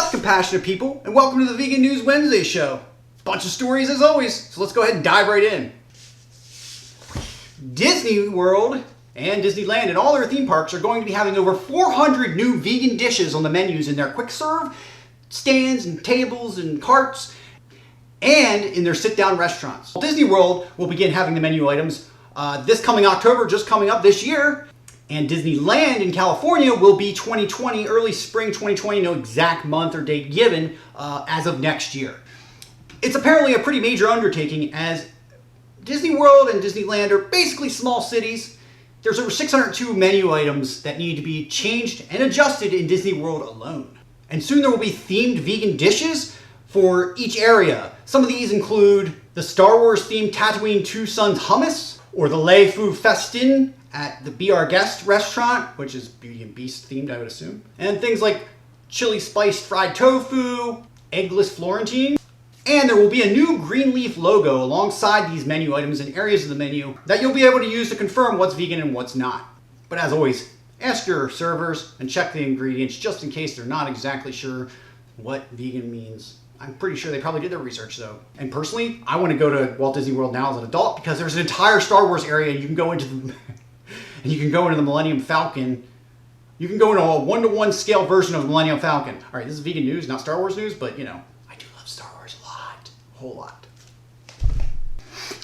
up, compassionate people, and welcome to the Vegan News Wednesday show. Bunch of stories as always, so let's go ahead and dive right in. Disney World and Disneyland and all their theme parks are going to be having over 400 new vegan dishes on the menus in their quick serve stands and tables and carts and in their sit-down restaurants. Disney World will begin having the menu items this coming October, just coming up this year. And Disneyland in California will be 2020, early spring 2020, no exact month or date given, as of next year. It's apparently a pretty major undertaking as Disney World and Disneyland are basically small cities. There's over 602 menu items that need to be changed and adjusted in Disney World alone. And soon there will be themed vegan dishes for each area. Some of these include the Star Wars themed Tatooine Two Sons hummus, or the Lei Fu Festin at the Be Our Guest restaurant, which is Beauty and Beast themed, I would assume. And things like chili spiced fried tofu, eggless Florentine. And there will be a new green leaf logo alongside these menu items in areas of the menu that you'll be able to use to confirm what's vegan and what's not. But as always, ask your servers and check the ingredients just in case they're not exactly sure what vegan means. I'm pretty sure they probably did their research though. And personally, I want to go to Walt Disney World now as an adult because there's an entire Star Wars area and you can go into the and you can go into the Millennium Falcon. You can go into a 1-to-1 scale version of the Millennium Falcon. All right, this is vegan news, not Star Wars news, but you know, I do love Star Wars a lot, a whole lot.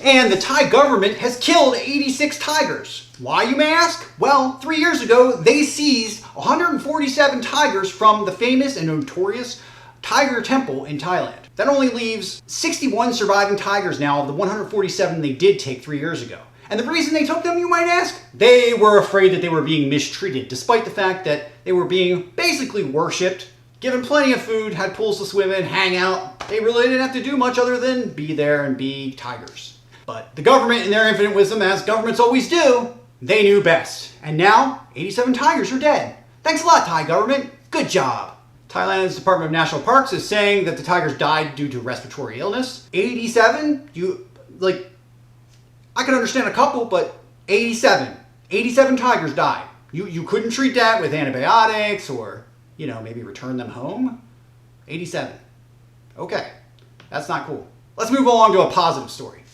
And the Thai government has killed 86 tigers. Why, you may ask? Well, 3 years ago, they seized 147 tigers from the famous and notorious Tiger Temple in Thailand. That only leaves 61 surviving tigers now of the 147 they did take 3 years ago. And the reason they took them, you might ask? They were afraid that they were being mistreated, despite the fact that they were being basically worshipped, given plenty of food, had pools to swim in, hang out. They really didn't have to do much other than be there and be tigers. But the government, in their infinite wisdom, as governments always do, they knew best. And now, 87 tigers are dead. Thanks a lot, Thai government. Good job. Thailand's Department of National Parks is saying that the tigers died due to respiratory illness. 87? I can understand a couple, but 87. 87 tigers died. You couldn't treat that with antibiotics or, maybe return them home? 87. Okay, that's not cool. Let's move along to a positive story.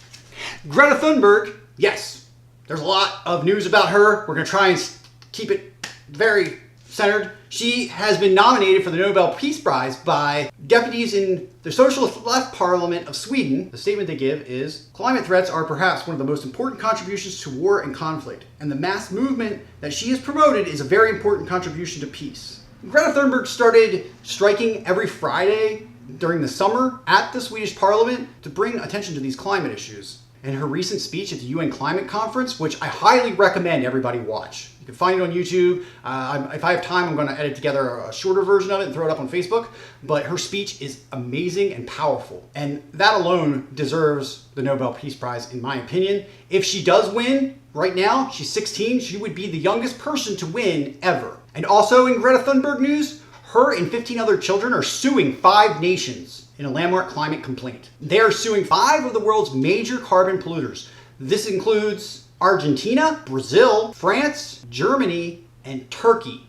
Greta Thunberg, yes, there's a lot of news about her. We're going to try and keep it very centered. She has been nominated for the Nobel Peace Prize by deputies in the Socialist Left Parliament of Sweden. The statement they give is, climate threats are perhaps one of the most important contributions to war and conflict, and the mass movement that she has promoted is a very important contribution to peace. Greta Thunberg started striking every Friday during the summer at the Swedish Parliament to bring attention to these climate issues. In her recent speech at the UN Climate Conference, which I highly recommend everybody watch. You can find it on YouTube. If I have time, I'm going to edit together a shorter version of it and throw it up on Facebook. But her speech is amazing and powerful. And that alone deserves the Nobel Peace Prize, in my opinion. If she does win, right now, she's 16, she would be the youngest person to win ever. And also in Greta Thunberg news, her and 15 other children are suing 5 nations in a landmark climate complaint. They are suing 5 of the world's major carbon polluters. This includes Argentina, Brazil, France, Germany, and Turkey.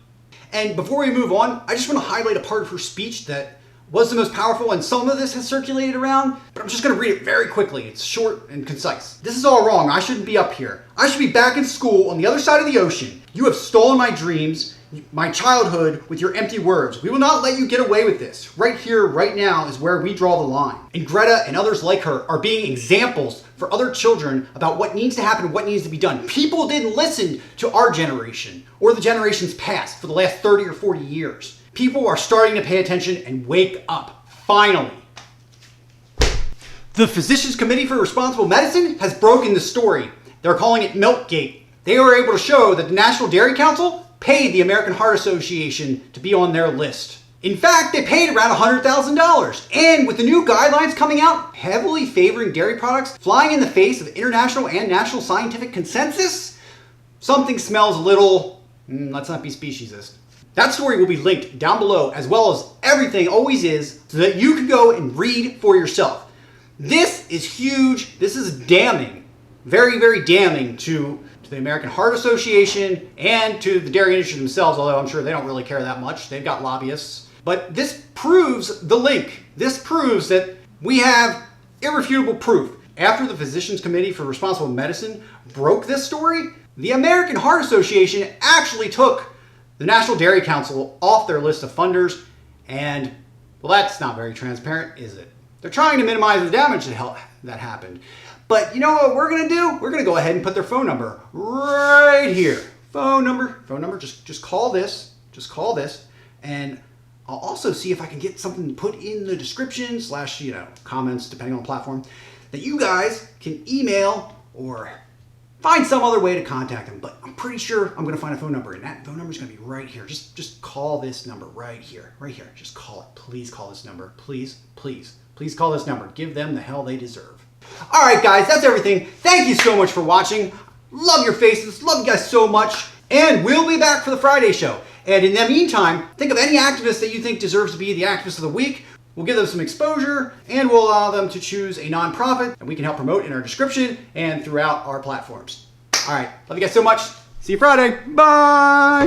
And before we move on, I just want to highlight a part of her speech that was the most powerful, and some of this has circulated around, but I'm just going to read it very quickly. It's short and concise. This is all wrong. I shouldn't be up here. I should be back in school on the other side of the ocean. You have stolen my dreams, my childhood, with your empty words. We will not let you get away with this. Right here, right now is where we draw the line. And Greta and others like her are being examples for other children about what needs to happen and what needs to be done. People didn't listen to our generation or the generations past for the last 30 or 40 years. People are starting to pay attention and wake up, finally. The Physicians Committee for Responsible Medicine has broken the story. They're calling it Milkgate. They were able to show that the National Dairy Council paid the American Heart Association to be on their list. In fact, they paid around $100,000. And with the new guidelines coming out, heavily favoring dairy products, flying in the face of international and national scientific consensus, something smells a little, let's not be speciesist. That story will be linked down below, as well as everything always is, so that you can go and read for yourself. This is huge. This is damning. Very, very damning to the American Heart Association and to the dairy industry themselves, although I'm sure they don't really care that much. They've got lobbyists. But this proves the link. This proves that we have irrefutable proof. After the Physicians Committee for Responsible Medicine broke this story, the American Heart Association actually took the National Dairy Council off their list of funders, and well, that's not very transparent, is it? They're trying to minimize the damage that happened. But you know what we're going to do? We're going to go ahead and put their phone number right here. Phone number, just call this. Just call this. And I'll also see if I can get something put in the description / comments, depending on the platform, that you guys can email or find some other way to contact them. But I'm pretty sure I'm going to find a phone number, and that phone number is going to be right here. Just call this number right here. Just call it. Please call this number. Please call this number. Give them the hell they deserve. All right, guys, that's everything. Thank you so much for watching. Love your faces. Love you guys so much. And we'll be back for the Friday show. And in the meantime, think of any activist that you think deserves to be the activist of the week. We'll give them some exposure, and we'll allow them to choose a nonprofit that we can help promote in our description and throughout our platforms. All right, love you guys so much. See you Friday. Bye.